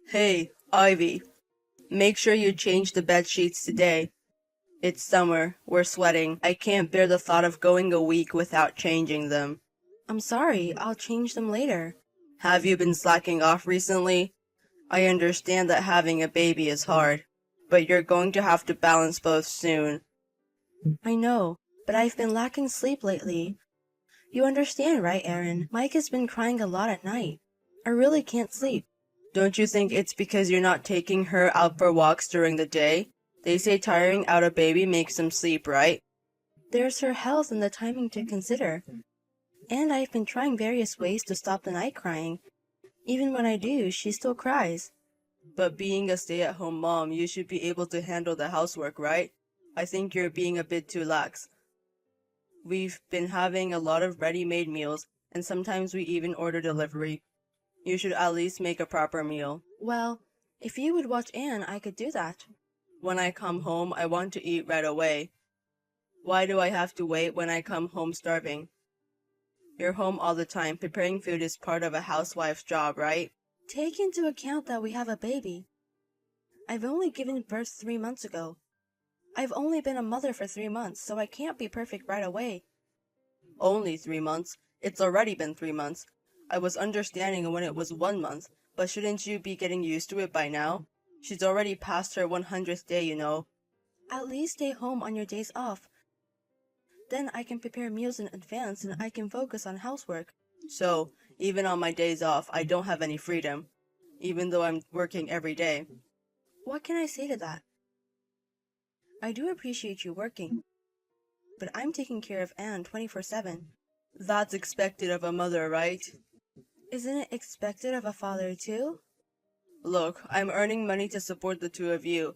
Hey, Ivy, make sure you change the bed sheets today. It's summer, we're sweating. I can't bear the thought of going a week without changing them. I'm sorry, I'll change them later. Have you been slacking off recently? I understand that having a baby is hard, but you're going to have to balance both soon. I know, but I've been lacking sleep lately. You understand, right, Aaron? Mike has been crying a lot at night. I really can't sleep. Don't you think it's because you're not taking her out for walks during the day? They say tiring out a baby makes them sleep, right? There's her health and the timing to consider. And I've been trying various ways to stop the night crying. Even when I do, she still cries. But being a stay-at-home mom, you should be able to handle the housework, right? I think you're being a bit too lax. We've been having a lot of ready-made meals, and sometimes we even order delivery. You should at least make a proper meal. Well, if you would watch Anne, I could do that. When I come home, I want to eat right away. Why do I have to wait when I come home starving? You're home all the time. Preparing food is part of a housewife's job, right? Take into account that we have a baby. I've only given birth 3 months ago. I've only been a mother for 3 months, so I can't be perfect right away. Only 3 months? It's already been 3 months. I was understanding when it was 1 month, but shouldn't you be getting used to it by now? She's already past her 100th day, you know. At least stay home on your days off. Then I can prepare meals in advance and I can focus on housework. So, even on my days off, I don't have any freedom, even though I'm working every day. What can I say to that? I do appreciate you working, but I'm taking care of Anne 24/7. That's expected of a mother, right? Isn't it expected of a father too? Look, I'm earning money to support the two of you,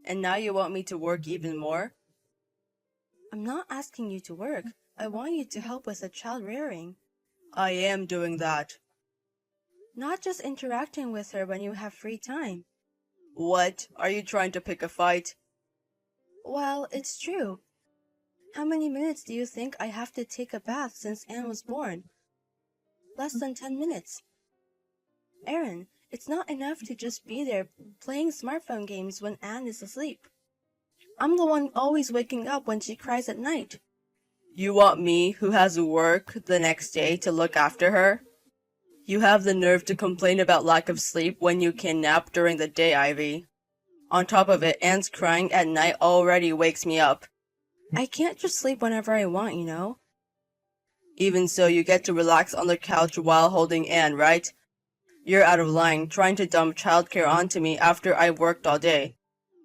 and now you want me to work even more? I'm not asking you to work. I want you to help with the child rearing. I am doing that. Not just interacting with her when you have free time. What? Are you trying to pick a fight? Well, it's true. How many minutes do you think I have to take a bath since Anne was born? Less than 10 minutes. Aaron, it's not enough to just be there playing smartphone games when Anne is asleep. I'm the one always waking up when she cries at night. You want me, who has work the next day, to look after her? You have the nerve to complain about lack of sleep when you can nap during the day, Ivy. On top of it, Anne's crying at night already wakes me up. I can't just sleep whenever I want, you know? Even so, you get to relax on the couch while holding Anne, right? You're out of line, trying to dump childcare onto me after I've worked all day.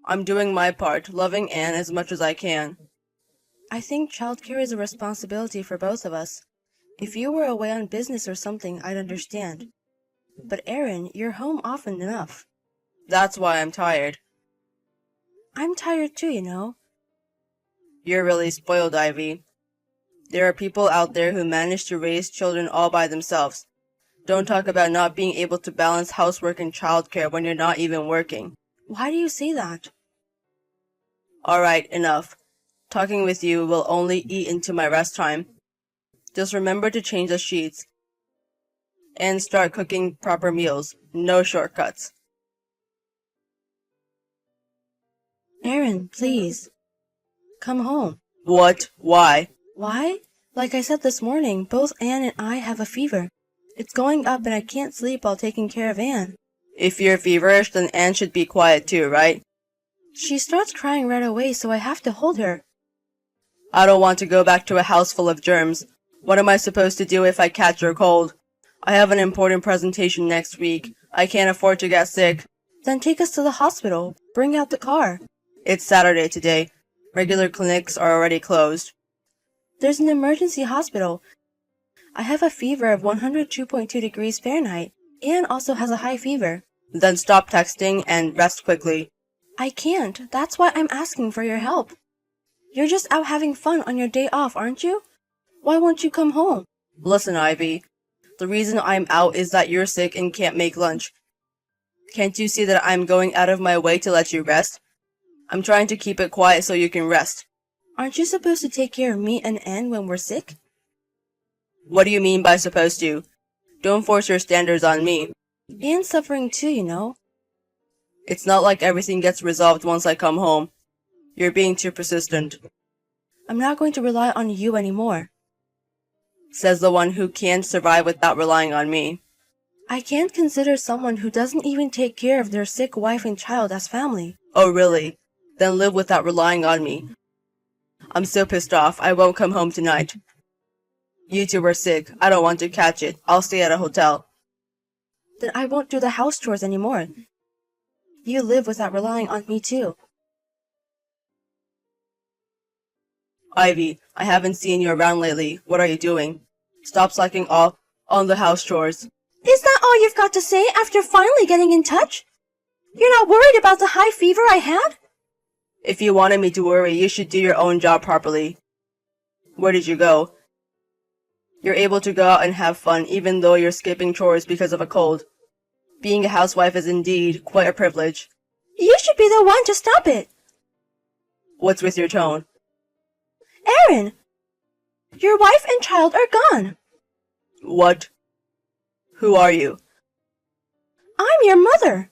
I'm doing my part, loving Anne as much as I can. I think childcare is a responsibility for both of us. If you were away on business or something, I'd understand. But Aaron, you're home often enough. That's why I'm tired. I'm tired too, you know. You're really spoiled, Ivy. There are people out there who manage to raise children all by themselves. Don't talk about not being able to balance housework and childcare when you're not even working. Why do you say that? Alright, enough. Talking with you will only eat into my rest time. Just remember to change the sheets. And start cooking proper meals. No shortcuts. Aaron, please. Come home. What? Why? Why? Like I said this morning, both Anne and I have a fever. It's going up and I can't sleep while taking care of Anne. If you're feverish, then Anne should be quiet too, right? She starts crying right away, so I have to hold her. I don't want to go back to a house full of germs. What am I supposed to do if I catch a cold? I have an important presentation next week. I can't afford to get sick. Then take us to the hospital. Bring out the car. It's Saturday today. Regular clinics are already closed. There's an emergency hospital. I have a fever of 102.2 degrees Fahrenheit. Anne also has a high fever. Then stop texting and rest quickly. I can't. That's why I'm asking for your help. You're just out having fun on your day off, aren't you? Why won't you come home? Listen, Ivy. The reason I'm out is that you're sick and can't make lunch. Can't you see that I'm going out of my way to let you rest? I'm trying to keep it quiet so you can rest. Aren't you supposed to take care of me and Anne when we're sick? What do you mean by supposed to? Don't force your standards on me. Anne's suffering too, you know. It's not like everything gets resolved once I come home. You're being too persistent. I'm not going to rely on you anymore. Says the one who can't survive without relying on me. I can't consider someone who doesn't even take care of their sick wife and child as family. Oh, really? Then live without relying on me. I'm so pissed off, I won't come home tonight. You two were sick. I don't want to catch it. I'll stay at a hotel. Then I won't do the house chores anymore. You live without relying on me too. Ivy, I haven't seen you around lately. What are you doing? Stop slacking off on the house chores. Is that all you've got to say after finally getting in touch? You're not worried about the high fever I had? If you wanted me to worry, you should do your own job properly. Where did you go? You're able to go out and have fun even though you're skipping chores because of a cold. Being a housewife is indeed quite a privilege. You should be the one to stop it. What's with your tone? Aaron! Your wife and child are gone. What? Who are you? I'm your mother.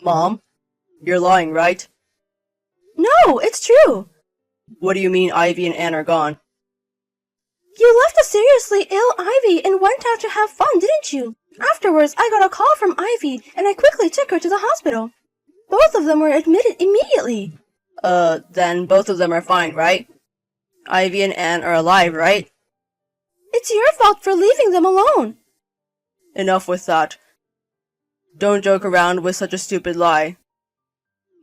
Mom? You're lying, right? No, it's true. What do you mean Ivy and Anne are gone? You left a seriously ill Ivy and went out to have fun, didn't you? Afterwards, I got a call from Ivy and I quickly took her to the hospital. Both of them were admitted immediately. Then both of them are fine, right? Ivy and Anne are alive, right? It's your fault for leaving them alone. Enough with that. Don't joke around with such a stupid lie.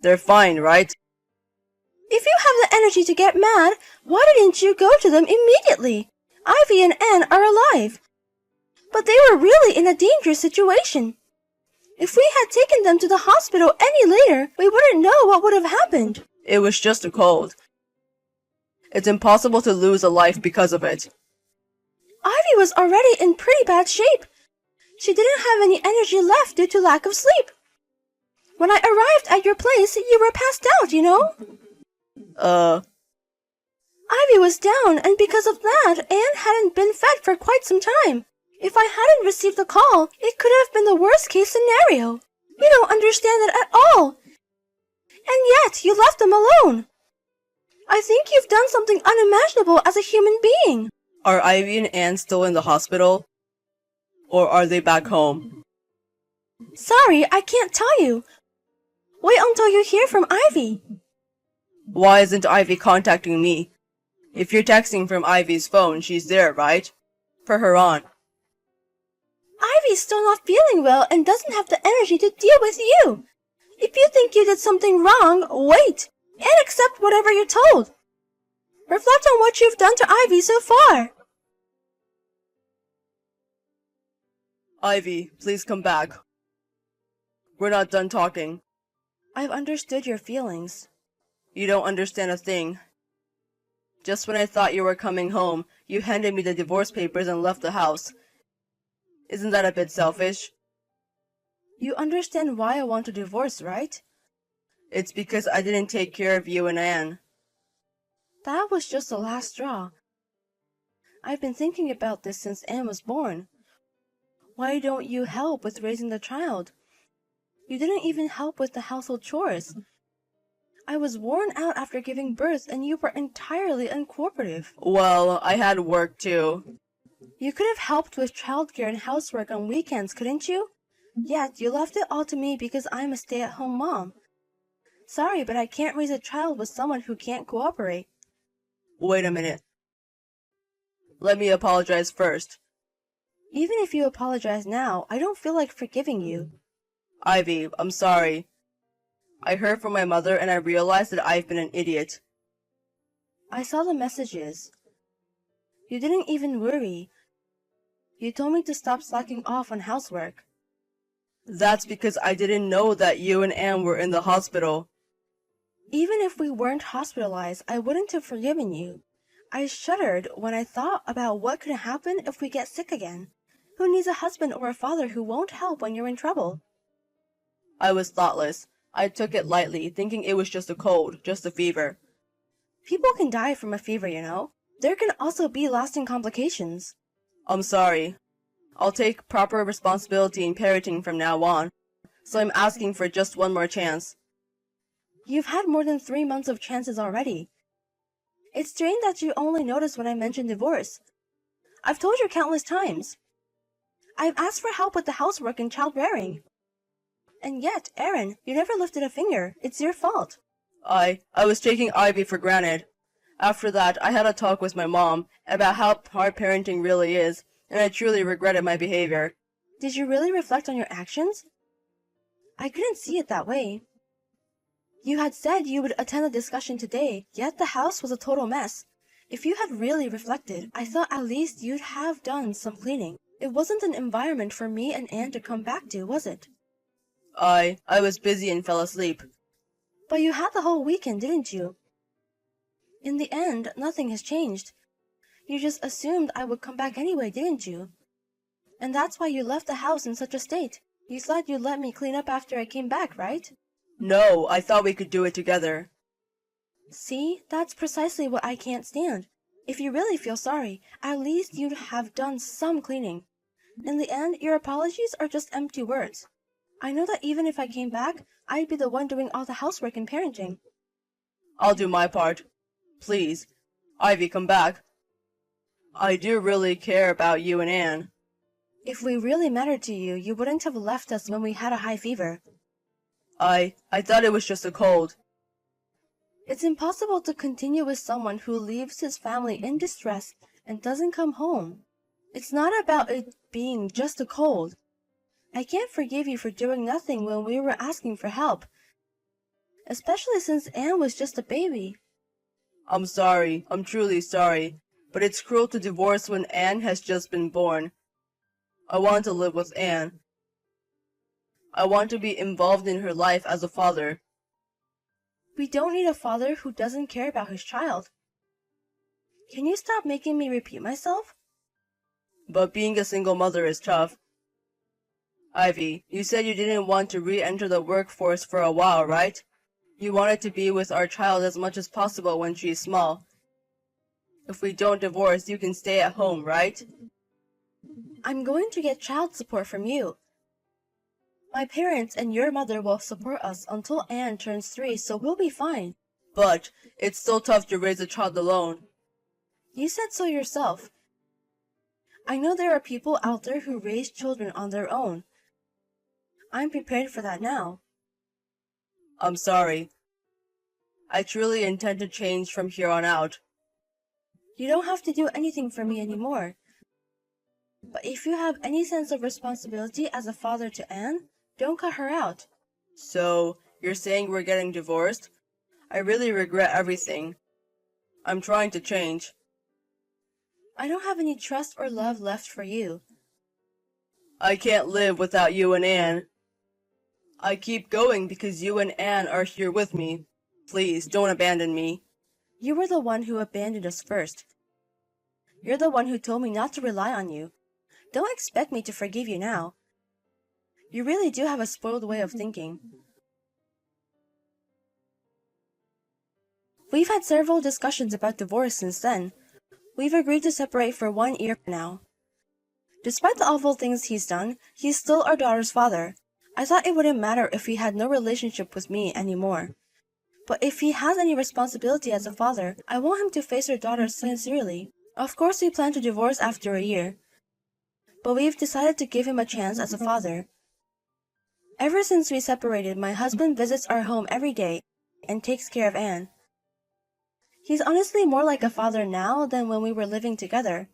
They're fine, right? If you have the energy to get mad, why didn't you go to them immediately? Ivy and Anne are alive. But they were really in a dangerous situation. If we had taken them to the hospital any later, we wouldn't know what would have happened. It was just a cold. It's impossible to lose a life because of it. Ivy was already in pretty bad shape. She didn't have any energy left due to lack of sleep. When I arrived at your place, you were passed out, you know? Ivy was down, and because of that, Anne hadn't been fed for quite some time. If I hadn't received the call, it could have been the worst case scenario. You don't understand it at all. And yet, you left them alone. I think you've done something unimaginable as a human being. Are Ivy and Anne still in the hospital? Or are they back home? Sorry, I can't tell you. Wait until you hear from Ivy. Why isn't Ivy contacting me? If you're texting from Ivy's phone, she's there, right? Put her on. Ivy's still not feeling well and doesn't have the energy to deal with you. If you think you did something wrong, wait and accept whatever you're told. Reflect on what you've done to Ivy so far. Ivy, please come back. We're not done talking. I've understood your feelings. You don't understand a thing. Just when I thought you were coming home, you handed me the divorce papers and left the house. Isn't that a bit selfish? You understand why I want a divorce, right? It's because I didn't take care of you and Anne. That was just the last straw. I've been thinking about this since Anne was born. Why don't you help with raising the child? You didn't even help with the household chores. I was worn out after giving birth and you were entirely uncooperative. Well, I had work too. You could have helped with childcare and housework on weekends, couldn't you? Yet you left it all to me because I'm a stay-at-home mom. Sorry, but I can't raise a child with someone who can't cooperate. Wait a minute. Let me apologize first. Even if you apologize now, I don't feel like forgiving you. Ivy, I'm sorry. I heard from my mother and I realized that I've been an idiot. I saw the messages. You didn't even worry. You told me to stop slacking off on housework. That's because I didn't know that you and Anne were in the hospital. Even if we weren't hospitalized, I wouldn't have forgiven you. I shuddered when I thought about what could happen if we get sick again. Who needs a husband or a father who won't help when you're in trouble? I was thoughtless. I took it lightly, thinking it was just a cold, just a fever. People can die from a fever, you know. There can also be lasting complications. I'm sorry. I'll take proper responsibility in parenting from now on, so I'm asking for just one more chance. You've had more than 3 months of chances already. It's strange that you only noticed when I mentioned divorce. I've told you countless times. I've asked for help with the housework and child-rearing. And yet, Aaron, you never lifted a finger. It's your fault. I was taking Ivy for granted. After that, I had a talk with my mom about how hard parenting really is, and I truly regretted my behavior. Did you really reflect on your actions? I couldn't see it that way. You had said you would attend the discussion today, yet the house was a total mess. If you had really reflected, I thought at least you'd have done some cleaning. It wasn't an environment for me and Anne to come back to, was it? I was busy and fell asleep. But you had the whole weekend, didn't you? In the end, nothing has changed. You just assumed I would come back anyway, didn't you? And that's why you left the house in such a state. You thought you'd let me clean up after I came back, right? No, I thought we could do it together. See, that's precisely what I can't stand. If you really feel sorry, at least you'd have done some cleaning. In the end, your apologies are just empty words. I know that even if I came back, I'd be the one doing all the housework and parenting. I'll do my part. Please, Ivy, come back. I do really care about you and Anne. If we really mattered to you, you wouldn't have left us when we had a high fever. I thought it was just a cold. It's impossible to continue with someone who leaves his family in distress and doesn't come home. It's not about it being just a cold. I can't forgive you for doing nothing when we were asking for help, especially since Anne was just a baby. I'm sorry. I'm truly sorry. But it's cruel to divorce when Anne has just been born. I want to live with Anne. I want to be involved in her life as a father. We don't need a father who doesn't care about his child. Can you stop making me repeat myself? But being a single mother is tough. Ivy, you said you didn't want to re-enter the workforce for a while, right? You wanted to be with our child as much as possible when she's small. If we don't divorce, you can stay at home, right? I'm going to get child support from you. My parents and your mother will support us until Anne turns 3, so we'll be fine. But it's so tough to raise a child alone. You said so yourself. I know there are people out there who raise children on their own. I'm prepared for that now. I'm sorry. I truly intend to change from here on out. You don't have to do anything for me anymore. But if you have any sense of responsibility as a father to Anne, don't cut her out. So, you're saying we're getting divorced? I really regret everything. I'm trying to change. I don't have any trust or love left for you. I can't live without you and Anne. I keep going because you and Anne are here with me. Please, don't abandon me. You were the one who abandoned us first. You're the one who told me not to rely on you. Don't expect me to forgive you now. You really do have a spoiled way of thinking. We've had several discussions about divorce since then. We've agreed to separate for 1 year now. Despite the awful things he's done, he's still our daughter's father. I thought it wouldn't matter if he had no relationship with me anymore. But if he has any responsibility as a father, I want him to face our daughter sincerely. Of course we plan to divorce after a year, but we've decided to give him a chance as a father. Ever since we separated, my husband visits our home every day and takes care of Anne. He's honestly more like a father now than when we were living together.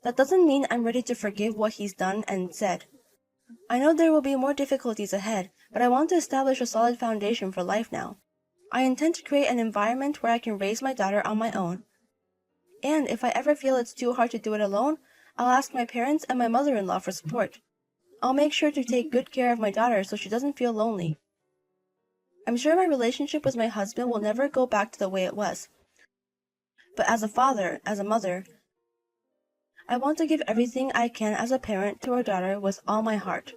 That doesn't mean I'm ready to forgive what he's done and said. I know there will be more difficulties ahead, but I want to establish a solid foundation for life now. I intend to create an environment where I can raise my daughter on my own. And if I ever feel it's too hard to do it alone, I'll ask my parents and my mother-in-law for support. I'll make sure to take good care of my daughter so she doesn't feel lonely. I'm sure my relationship with my husband will never go back to the way it was. But as a father, as a mother, I want to give everything I can as a parent to our daughter with all my heart.